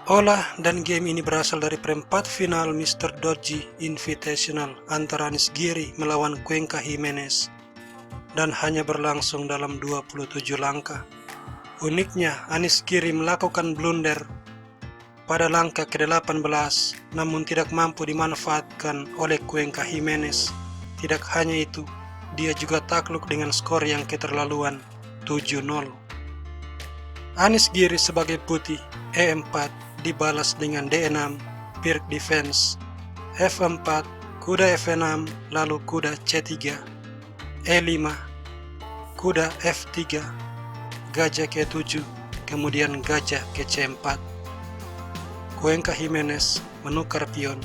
Olah dan game ini berasal dari perempat final Mr. Dodgy Invitational antara Anis Giri melawan Cuenca Jimenez dan hanya berlangsung dalam 27 langkah. Uniknya, Anis Giri melakukan blunder pada langkah ke-18 namun tidak mampu dimanfaatkan oleh Cuenca Jimenez. Tidak hanya itu, dia juga takluk dengan skor yang keterlaluan 7-0. Anis Giri sebagai putih E4 dibalas dengan D6, Pirk defense, F4, kuda F6, lalu kuda C3, E5, kuda F3, gajah ke7, kemudian gajah ke C4. Cuenca Jimenez menukar pion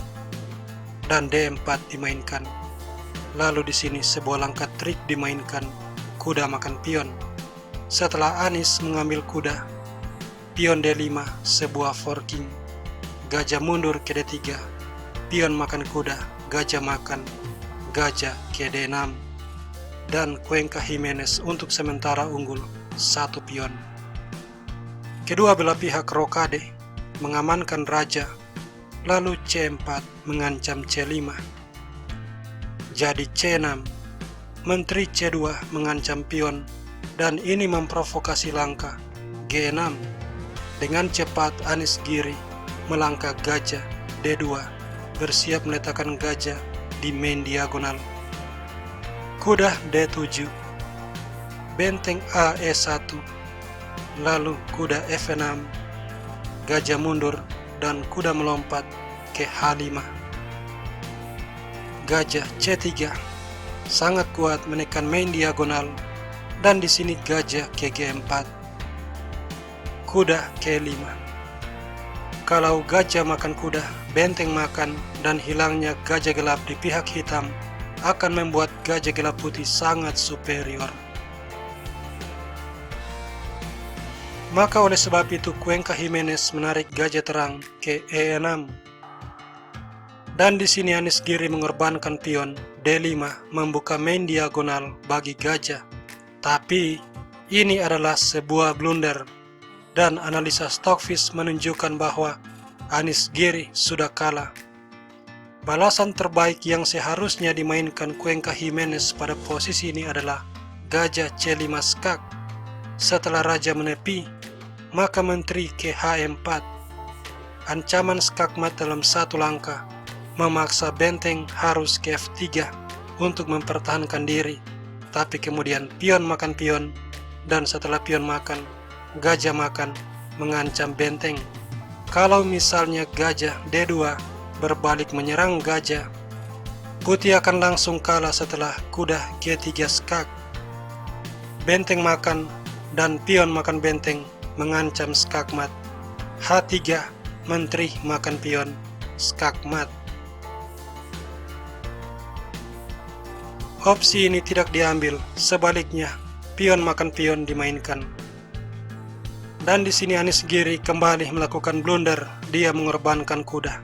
dan D4 dimainkan. Lalu di sini sebuah langkah trik dimainkan, kuda makan pion. Setelah Anis mengambil kuda, pion D5 sebuah forking, gajah mundur ke D3, pion makan kuda, gajah makan, gajah ke D6, dan Cuenca Jimenez untuk sementara unggul 1 pion. Kedua belah pihak rokade mengamankan raja, lalu C4 mengancam C5. Jadi C6, menteri C2 mengancam pion, dan ini memprovokasi langkah G6. Dengan cepat Anis Giri melangkah gajah D2, bersiap meletakkan gajah di main diagonal. Kuda D7, benteng A E1, lalu kuda F6, gajah mundur dan kuda melompat ke H5. Gajah C3 sangat kuat menekan main diagonal, dan di sini gajah ke G4. Kuda K5. Kalau gajah makan kuda, benteng makan, dan hilangnya gajah gelap di pihak hitam akan membuat gajah gelap putih sangat superior. Maka oleh sebab itu Cuenca Jimenez menarik gajah terang ke E6. Dan di sini Anis Giri mengorbankan pion D5 membuka main diagonal bagi gajah. Tapi ini adalah sebuah blunder, dan analisa Stockfish menunjukkan bahwa Anis Giri sudah kalah. Balasan terbaik yang seharusnya dimainkan Cuenca Jimenez pada posisi ini adalah gajah C5 skak. Setelah raja menepi, maka menteri ke H4. Ancaman skakmat dalam satu langkah memaksa benteng harus ke F3 untuk mempertahankan diri. Tapi kemudian pion makan pion, dan setelah pion makan, gajah makan mengancam benteng. Kalau misalnya gajah D2 berbalik menyerang gajah, putih akan langsung kalah setelah kuda G3 skak. Benteng makan dan pion makan benteng mengancam skakmat. H3, menteri makan pion, skakmat. Opsi ini tidak diambil, sebaliknya pion makan pion dimainkan. Dan di sini Anis Giri kembali melakukan blunder, dia mengorbankan kuda.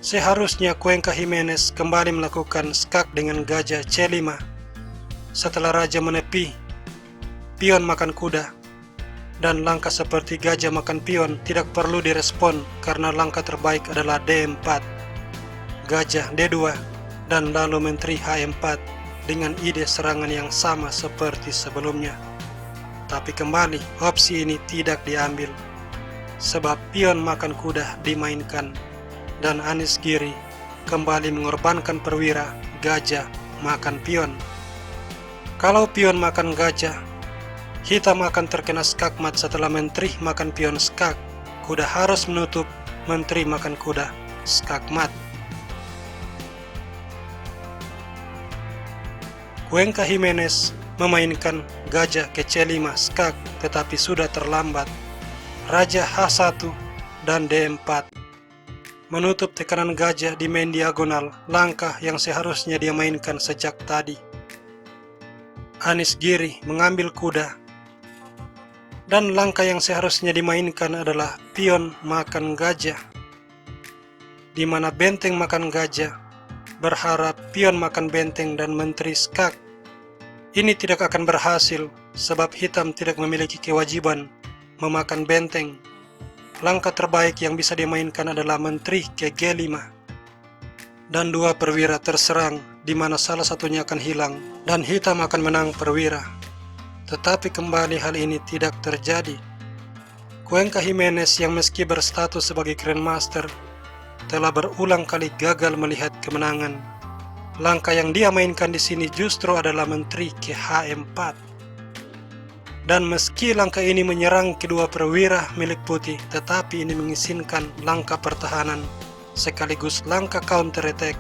Seharusnya Cuenca Jimenez kembali melakukan skak dengan gajah C5. Setelah raja menepi, pion makan kuda, dan langkah seperti gajah makan pion tidak perlu direspon karena langkah terbaik adalah D4, gajah D2, dan lalu menteri H4 dengan ide serangan yang sama seperti sebelumnya. Tapi kembali opsi ini tidak diambil, sebab pion makan kuda dimainkan, dan Anis Giri kembali mengorbankan perwira gajah makan pion. Kalau pion makan gajah, hitam akan terkena skakmat. Setelah menteri makan pion skak, kuda harus menutup menteri makan kuda skakmat. Cuenca Jimenez memainkan gajah ke C5 skak, tetapi sudah terlambat. Raja H1 dan D4 menutup tekanan gajah di main diagonal, langkah yang seharusnya dia mainkan sejak tadi. Anis Giri mengambil kuda, dan langkah yang seharusnya dimainkan adalah pion makan gajah, di mana benteng makan gajah, berharap pion makan benteng dan menteri skak. Ini tidak akan berhasil sebab hitam tidak memiliki kewajiban memakan benteng. langkah terbaik yang bisa dimainkan adalah menteri ke G5. Dan dua perwira terserang, di mana salah satunya akan hilang, dan hitam akan menang perwira. Tetapi kembali hal ini tidak terjadi. Cuenca Jimenez yang meski berstatus sebagai Grandmaster, telah berulang kali gagal melihat kemenangan. Langkah yang dia mainkan di sini justru adalah menteri ke H4. Dan meski langkah ini menyerang kedua perwira milik putih, tetapi ini mengizinkan langkah pertahanan sekaligus langkah counter attack,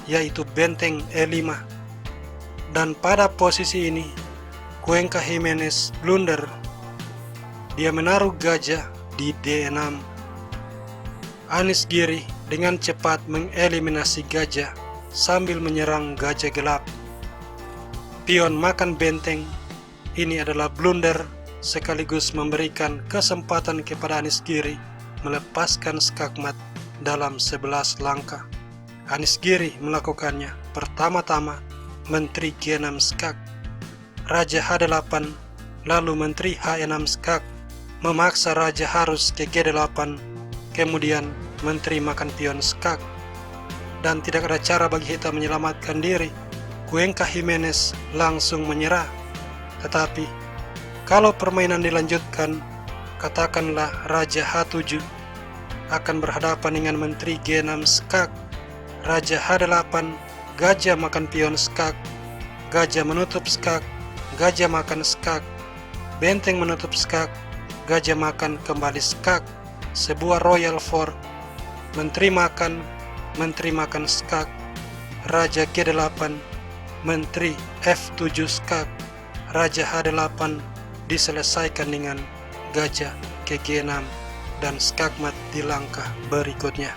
yaitu benteng E5. Dan pada posisi ini, Cuenca Jimenez blunder. Dia menaruh gajah di D6. Anies Giri dengan cepat mengeliminasi gajah sambil menyerang gajah gelap. Pion makan benteng. Ini adalah blunder sekaligus memberikan kesempatan kepada Anies Giri melepaskan skakmat dalam 11 langkah. Anies Giri melakukannya. Pertama-tama menteri G6 skak, raja H8, lalu menteri H6 skak, memaksa raja harus ke G8, kemudian menteri makan pion skak. Dan tidak ada cara bagi hitam menyelamatkan diri. Cuenca Jimenez langsung menyerah. Tetapi kalau permainan dilanjutkan, katakanlah raja H7 akan berhadapan dengan menteri G6 skak, raja H8, gajah makan pion skak, gajah menutup skak, gajah makan skak, benteng menutup skak, gajah makan kembali skak, sebuah royal fork, menteri makan skak, raja G8, menteri F7 skak, raja H8 diselesaikan dengan gajah ke G6 dan skakmat di langkah berikutnya.